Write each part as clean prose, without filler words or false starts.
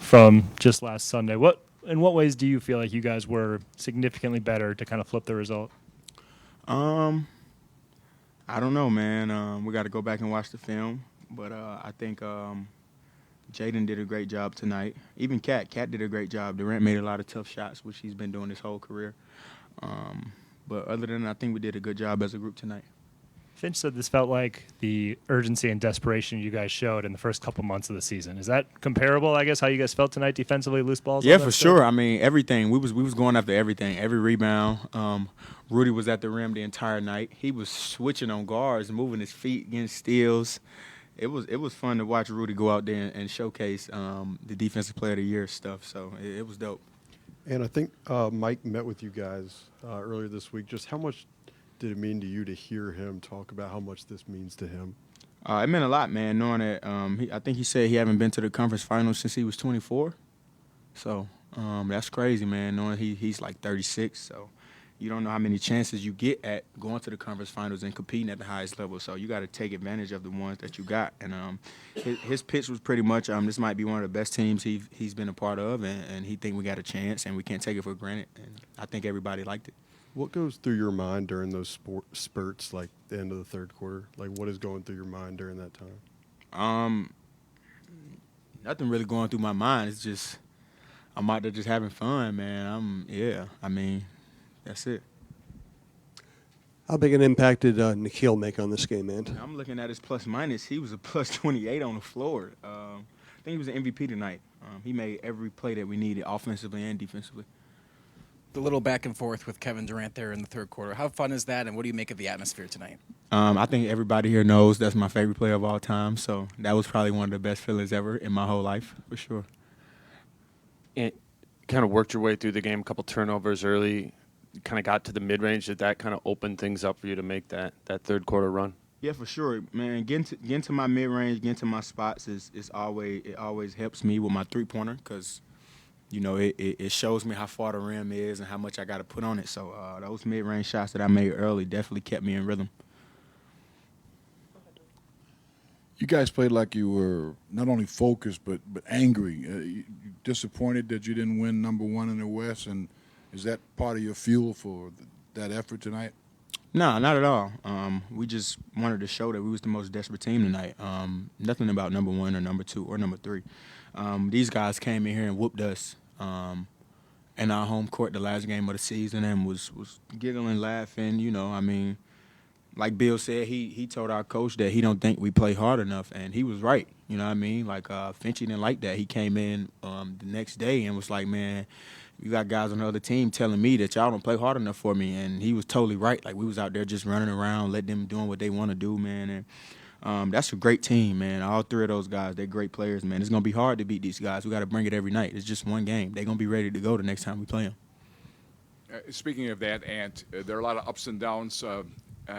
from just last Sunday. In what ways do you feel like you guys were significantly better to kind of flip the result? I don't know, man. We got to go back and watch the film, but I think Jaden did a great job tonight. Even Cat did a great job. Durant made a lot of tough shots, which he's been doing his whole career. But other than that, I think we did a good job as a group tonight. Finch said this felt like the urgency and desperation you guys showed in the first couple months of the season. Is that comparable, I guess, how you guys felt tonight defensively, loose balls? Yeah, for sure. I mean, everything. We was going after everything, every rebound. Rudy was at the rim the entire night. He was switching on guards, moving his feet, getting steals. It was fun to watch Rudy go out there and showcase the Defensive Player of the Year stuff. So it was dope. And I think Mike met with you guys earlier this week. Just how much did it mean to you to hear him talk about how much this means to him? It meant a lot, man, knowing that I think he said he haven't been to the conference finals since he was 24. So that's crazy, man, knowing he's like 36. So you don't know how many chances you get at going to the conference finals and competing at the highest level. So you got to take advantage of the ones that you got. And his pitch was pretty much, this might be one of the best teams he's been a part of, and he think we got a chance, and we can't take it for granted. And I think everybody liked it. What goes through your mind during those spurts, like the end of the third quarter? Like, what is going through your mind during that time? Nothing really going through my mind. It's just I'm out there just having fun, man. That's it. How big an impact did Nikhil make on this game, man? I'm looking at his plus minus. He was a plus 28 on the floor. I think he was an MVP tonight. He made every play that we needed, offensively and defensively. The little back and forth with Kevin Durant there in the third quarter. How fun is that, and what do you make of the atmosphere tonight? I think everybody here knows that's my favorite player of all time, so that was probably one of the best feelings ever in my whole life, for sure. And kind of worked your way through the game, a couple turnovers early, kind of got to the mid-range. Did that kind of open things up for you to make that third quarter run? Yeah, for sure, man. Getting to my mid-range, getting to my spots it always helps me with my three-pointer because – it shows me how far the rim is and how much I got to put on it. So those mid-range shots that I made early definitely kept me in rhythm. You guys played like you were not only focused but angry. You disappointed that you didn't win number one in the West, and is that part of your fuel for that effort tonight? No, not at all. We just wanted to show that we was the most desperate team tonight. Nothing about number one or number two or number three. These guys came in here and whooped us in our home court the last game of the season and was giggling, laughing. Like Bill said, he told our coach that he don't think we play hard enough, and he was right. You know what I mean? Like Finchy didn't like that. He came in the next day and was like, man, you got guys on the other team telling me that y'all don't play hard enough for me, and he was totally right. Like, we was out there just running around, letting them doing what they want to do, man, and that's a great team, man. All three of those guys, they're great players, man. It's going to be hard to beat these guys. We got to bring it every night. It's just one game. They're going to be ready to go the next time we play them. Speaking of that, Ant, there are a lot of ups and downs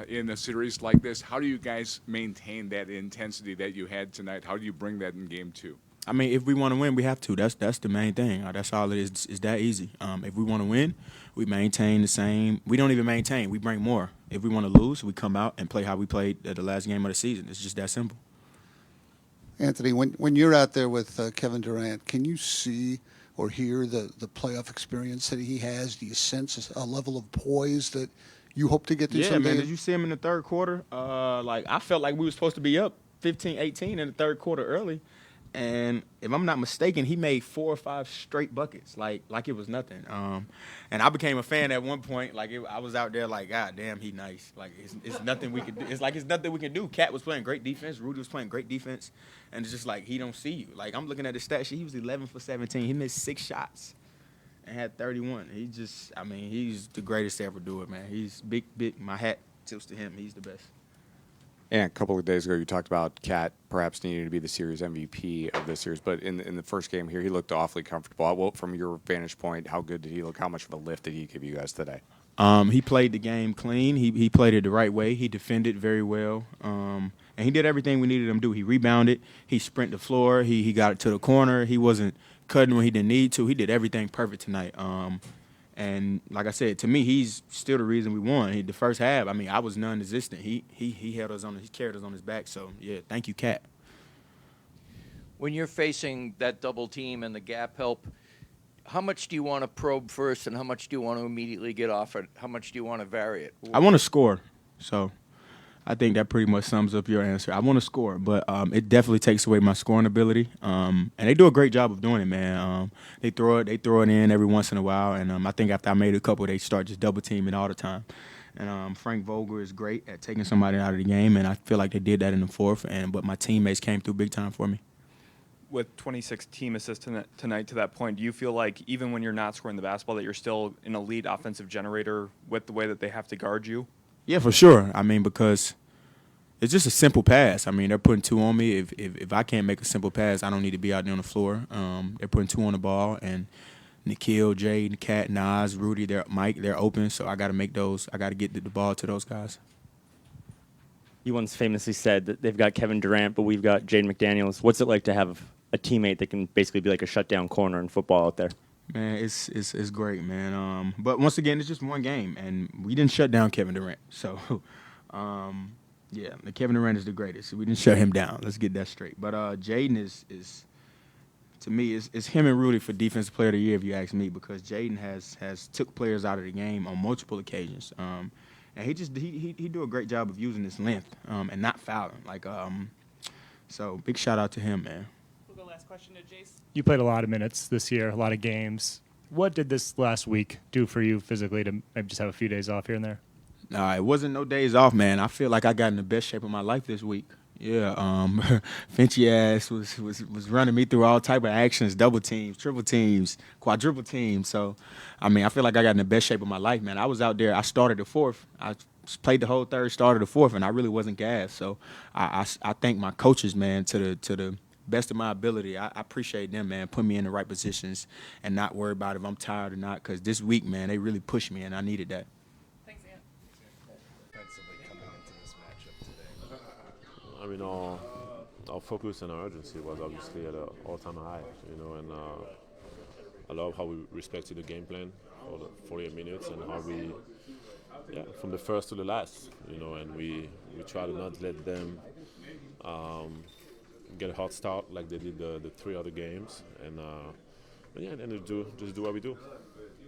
in a series like this. How do you guys maintain that intensity that you had tonight? How do you bring that in game two? I mean, if we want to win, we have to. That's the main thing. That's all it is. It's that easy. If we want to win, we maintain the same. We don't even maintain. We bring more. If we want to lose, we come out and play how we played at the last game of the season. It's just that simple. Anthony, when you're out there with Kevin Durant, can you see or hear the playoff experience that he has? Do you sense a level of poise that you hope to get to someday? Yeah, man. Did you see him in the third quarter? I felt like we were supposed to be up 15-18 in the third quarter early. And if I'm not mistaken, he made 4 or 5 straight buckets, like it was nothing. And I became a fan at one point. I was out there like, God damn, he nice. Like it's nothing we could do. It's nothing we can do. Cat was playing great defense. Rudy was playing great defense. And it's just like he don't see you. Like I'm looking at his stat sheet. He was 11 for 17. He missed 6 shots and had 31. He's the greatest to ever do it, man. He's big. My hat tilts to him. He's the best. And a couple of days ago, you talked about Cat perhaps needing to be the series MVP of this series. But in the first game here, he looked awfully comfortable. Well, from your vantage point, how good did he look? How much of a lift did he give you guys today? He played the game clean. He played it the right way. He defended very well. And he did everything we needed him to do. He rebounded. He sprinted the floor. He got it to the corner. He wasn't cutting when he didn't need to. He did everything perfect tonight. And like I said, to me, he's still the reason we won. The first half, I was non-existent. He held us he carried us on his back. So yeah, thank you, Cat. when you're facing that double team and the gap help, how much do you want to probe first, and how much do you want to immediately get off it? How much do you want to vary it? I want to score, so I think that pretty much sums up your answer. I want to score, but it definitely takes away my scoring ability. And they do a great job of doing it, man. They throw it in every once in a while, and I think after I made a couple, they start just double teaming all the time. And Frank Vogel is great at taking somebody out of the game, and I feel like they did that in the fourth. But my teammates came through big time for me. With 26 team assists tonight to that point, do you feel like even when you're not scoring the basketball that you're still an elite offensive generator with the way that they have to guard you? Yeah, for sure. I mean, because it's just a simple pass. I mean, they're putting two on me. If I can't make a simple pass, I don't need to be out there on the floor. They're putting two on the ball, and Nikhil, Jay, Cat, Nas, Rudy, they're open, so I got to make those. I got to get the ball to those guys. You once famously said that they've got Kevin Durant, but we've got Jaden McDaniels. What's it like to have a teammate that can basically be like a shutdown corner in football out there? Man, it's great, man. But once again, it's just one game, and we didn't shut down Kevin Durant. So, yeah, Kevin Durant is the greatest. We didn't shut him down. Let's get that straight. But Jaden is to me, is him and Rudy for Defensive Player of the Year, if you ask me, because Jaden has took players out of the game on multiple occasions. And he do a great job of using his length and not fouling. So big shout out to him, man. We'll go last question to Jace. You played a lot of minutes this year, a lot of games. What did this last week do for you physically to maybe just have a few days off here and there? It wasn't no days off, man. I feel like I got in the best shape of my life this week. Yeah, Finchy ass was running me through all type of actions, double teams, triple teams, quadruple teams. So, I mean, I feel like I got in the best shape of my life, man. I was out there. I started the fourth. I played the whole third, started the fourth, and I really wasn't gassed. So, I thank my coaches, man, to the best of my ability. I appreciate them, man, putting me in the right positions and not worry about if I'm tired or not. Because this week, man, they really pushed me, and I needed that. I mean, our focus and our urgency was obviously at an all-time high, and I love how we respected the game plan for the 48 minutes and how we, from the first to the last, and we try to not let them get a hot start like they did the three other games, and then just do what we do.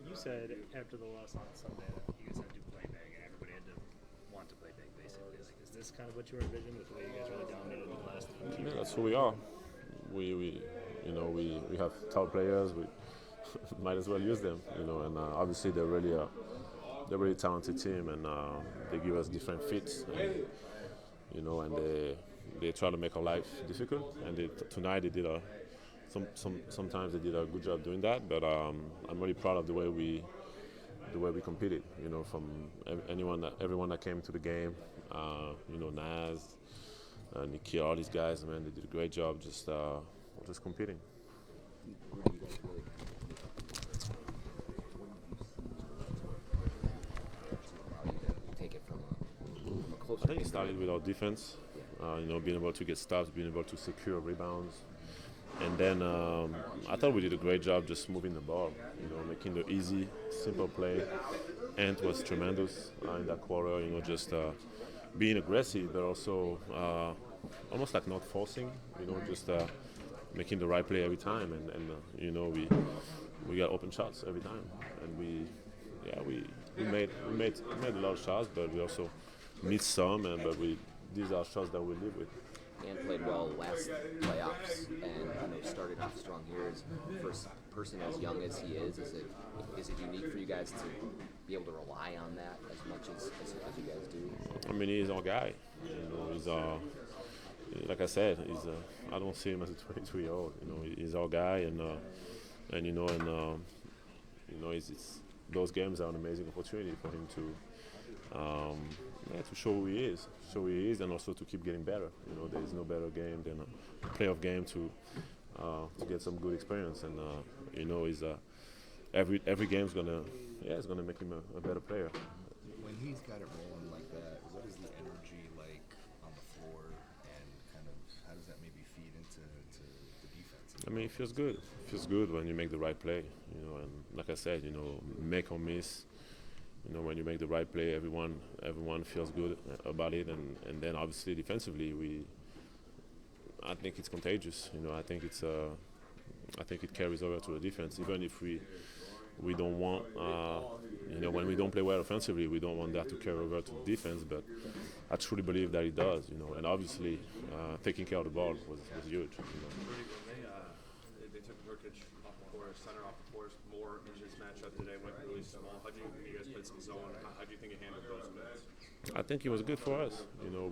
You said after the loss on Sunday that you guys had to play big and everybody had to want to play big, basically. Is this kind of what you envisioned with the way you guys really dominated in the last few Yeah, that's who we are. We have top players. We might as well use them, and obviously they're really talented team, and they give us different fits, and and they try to make our life difficult. And tonight they did sometimes they did a good job doing that. But I'm really proud of the way we competed. From everyone that came to the game. Nas, Nikhil, all these guys, man, they did a great job just competing. I think it started with our defense, being able to get stops, being able to secure rebounds. And then I thought we did a great job just moving the ball, making the easy, simple play. Ant was tremendous in that quarter, just being aggressive, but also almost like not forcing, just making the right play every time. And we got open shots every time. And we made a lot of shots, but we also missed some. But these are shots that we live with. And played well last playoffs, and started off strong here. As first person as young as he is it unique for you guys to be able to rely on that as much as you guys do? I mean, he's our guy. He's like I said, I don't see him as a 22-year-old. He's our guy, it's those games are an amazing opportunity for him to show who he is, and also to keep getting better. There is no better game than a playoff game to get some good experience, and he's every game's it's gonna make him a better player. When he's got it rolling like that, what is the energy like on the floor, and kind of how does that maybe feed into the defense? I mean, it feels good. It feels good when you make the right play, and like I said, make or miss. When you make the right play, everyone feels good about it, and then obviously defensively I think it's contagious. You know, I think it carries over to the defense. Even if we don't want, you know, when we don't play well offensively, we don't want that to carry over to the defense. But I truly believe that it does. You know, and obviously taking care of the ball was huge. You know. Rudy, when they took ROKKR off the floor, center off the floor more in this matchup today, went really small. How do you guys played some zone? How do you think it handled those minutes? I think it was good for us. You know,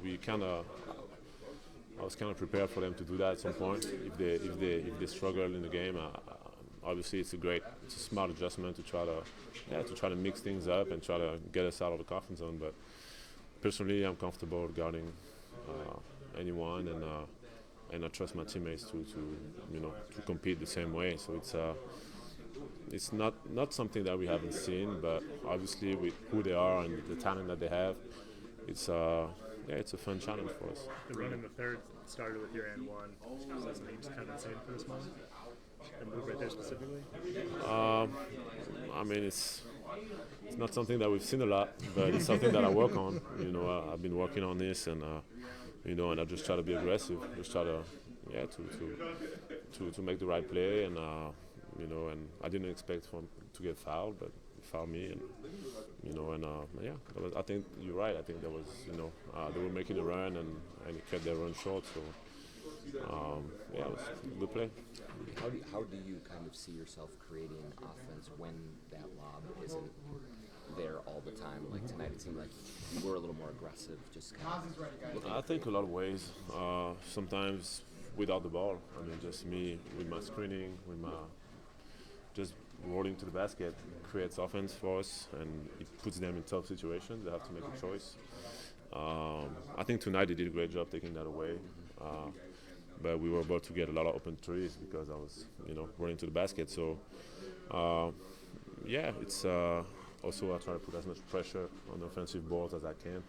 I was kind of prepared for them to do that at some point. If they struggle in the game, obviously it's a smart adjustment to try to mix things up and try to get us out of the comfort zone. But personally, I'm comfortable guarding anyone, and I trust my teammates to compete the same way. So it's not something that we haven't seen, but obviously with who they are and the talent that they have, it's a fun challenge for us. The run in the third started with your and one. Is that something you just kind of seen for this moment? The move right there specifically? I mean, it's not something that we've seen a lot, but it's something that I work on. You know, I've been working on this, and you know, and I just try to be aggressive, just try to to make the right play, and you know, and I didn't expect to get fouled, but he fouled me, and you know, and yeah, I think you're right. I think there was, you know, they were making a run, and it kept their run short. So yeah, it was a good play. How do you kind of see yourself creating offense when that lob isn't there all the time? Like tonight, it seemed like you were a little more aggressive. Just kind of I think a lot of ways. Sometimes without the ball. I mean, just me with my screening, with my just rolling to the basket creates offense for us, and it puts them in tough situations. They have to make a choice. I think tonight they did a great job taking that away. But we were able to get a lot of open threes because I was, you know, running to the basket. So, yeah, it's also I try to put as much pressure on the offensive boards as I can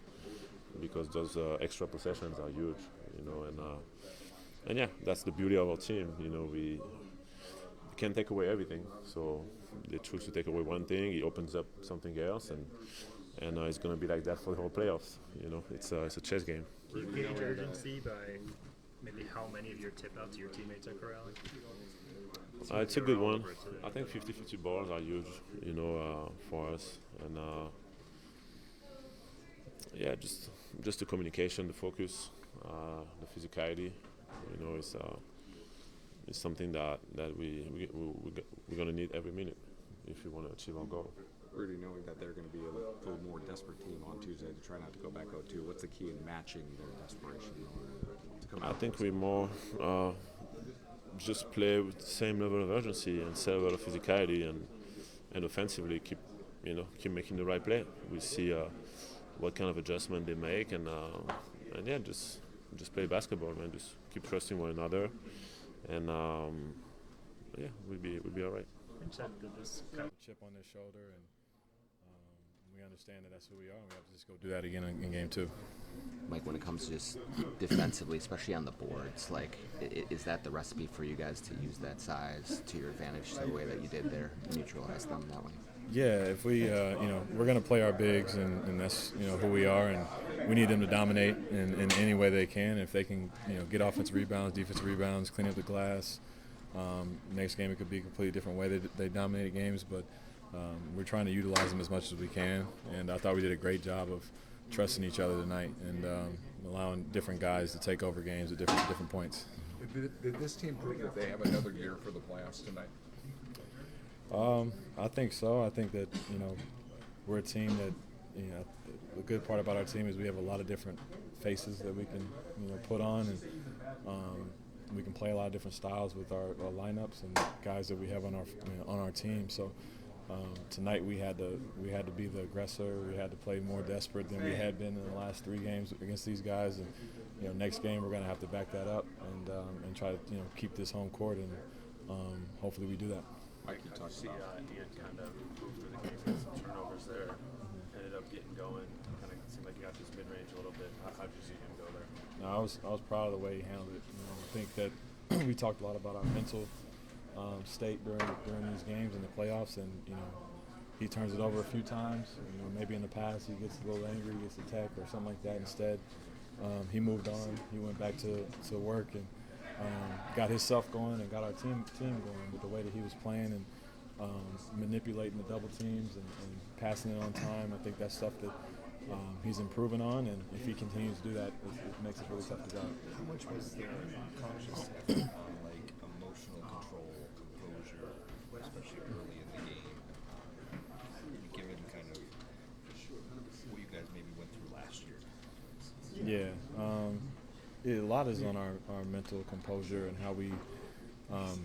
because those extra possessions are huge, you know, and yeah, that's the beauty of our team. You know, we can't take away everything. So they choose to take away one thing, it opens up something else, and it's going to be like that for the whole playoffs. You know, it's a chess game. Do you gauge urgency by maybe how many of your tip-outs your teammates are corralling? It's a good one. I think 50-50 balls are huge, you know, for us. And yeah, just the communication, the focus, the physicality. You know, it's something that we're going to need every minute if we want to achieve our goal. Rudy, knowing that they're going to be a little more desperate team on Tuesday to try not to go back 0-2, what's the key in matching their desperation? I think we more just play with the same level of urgency and same level of physicality, and offensively keep making the right play. We see what kind of adjustment they make, and yeah, just play basketball, man. Just keep trusting one another, and yeah, we'll be all right. This chip on their shoulder, and we understand that that's who we are, and we have to just go do that again in game 2. Mike, when it comes to just defensively, especially on the boards, like, is that the recipe for you guys to use that size to your advantage the way that you did there, neutralize them that way? Yeah, if we, we're going to play our bigs, and that's, who we are, and we need them to dominate in any way they can. If they can, get offensive rebounds, defensive rebounds, clean up the glass. Next game it could be a completely different way they dominated games, but we're trying to utilize them as much as we can, and I thought we did a great job of trusting each other tonight and allowing different guys to take over games at different points. Did this team prove that they have another gear for the playoffs tonight? I think so. I think that we're a team that the good part about our team is we have a lot of different faces that we can put on, and we can play a lot of different styles with our lineups and guys that we have on our team. So tonight we had to be the aggressor. We had to play more desperate than we had been in the last 3 games against these guys. And next game we're going to have to back that up and try to keep this home court, and hopefully we do that. Mike, you talked about Ian kind of moved through the game, had some turnovers there, ended up getting going. Kind of seemed like he got this mid-range a little bit. How did you see him go there? No, I was proud of the way he handled it. I think that we talked a lot about our mental state during these games in the playoffs, and he turns it over a few times. Maybe in the past he gets a little angry, gets a tech or something like that. Instead, he moved on. He went back to work, and got himself going and got our team going with the way that he was playing and manipulating the double teams and passing it on time. I think that's stuff that he's improving on, and if he continues to do that, it makes it really tough to guard. How much was there conscious effort on like emotional control, composure, especially early in the game, given kind of what you guys maybe went through last year? Yeah, a lot is on our mental composure and how we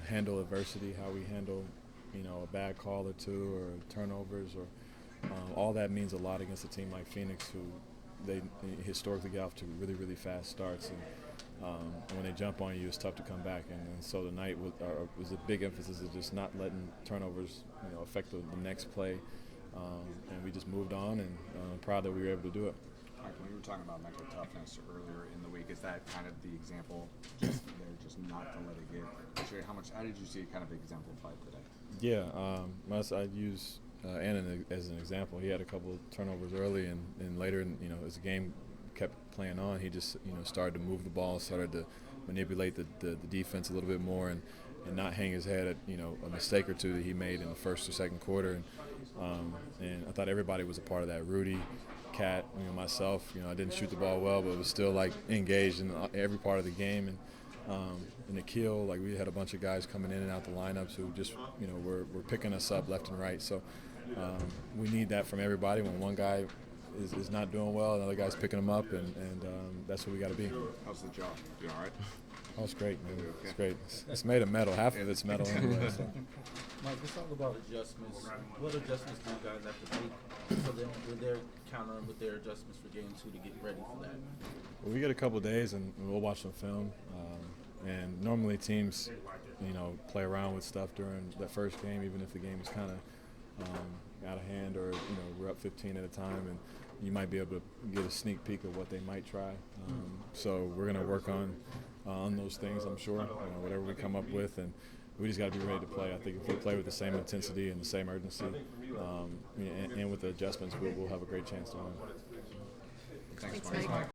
handle adversity, how we handle, a bad call or two or turnovers or all that means a lot against a team like Phoenix, who they historically get off to really, really fast starts. And when they jump on you, it's tough to come back. And so tonight was a big emphasis of just not letting turnovers, affect the next play. And we just moved on, and I'm proud that we were able to do it. Mike, when you were talking about mental toughness earlier in the week, is that kind of the example just not to let it get? How did you see it kind of exemplified today? Yeah, I'd use Annan as an example. He had a couple of turnovers early, and later, as the game kept playing on, he just, started to move the ball, started to manipulate the defense a little bit more, and not hang his head at, a mistake or two that he made in the first or second quarter. And I thought everybody was a part of that. Rudy, Cat, myself, I didn't shoot the ball well, but was still engaged in every part of the game. And Nikhil, we had a bunch of guys coming in and out the lineups who just, were picking us up left and right. So we need that from everybody. When one guy is not doing well, another guy's picking him up, and that's what we got to be. How's the job? Doing all right? Oh, it's great, man. It's great. It's made of metal. Half of it's metal anyway. So. Mike, let's talk about adjustments. What adjustments do you guys have to make so then when they're countering with their adjustments for game 2 to get ready for that? Well, we get a couple of days and we'll watch some film. And normally teams, play around with stuff during that first game, even if the game is kind of out of hand or, we're up 15 at a time, and you might be able to get a sneak peek of what they might try. So we're going to work on those things, I'm sure, whatever we come up with, and we just got to be ready to play. I think if we play with the same intensity and the same urgency and with the adjustments, we'll have a great chance to win. Thanks, Mike.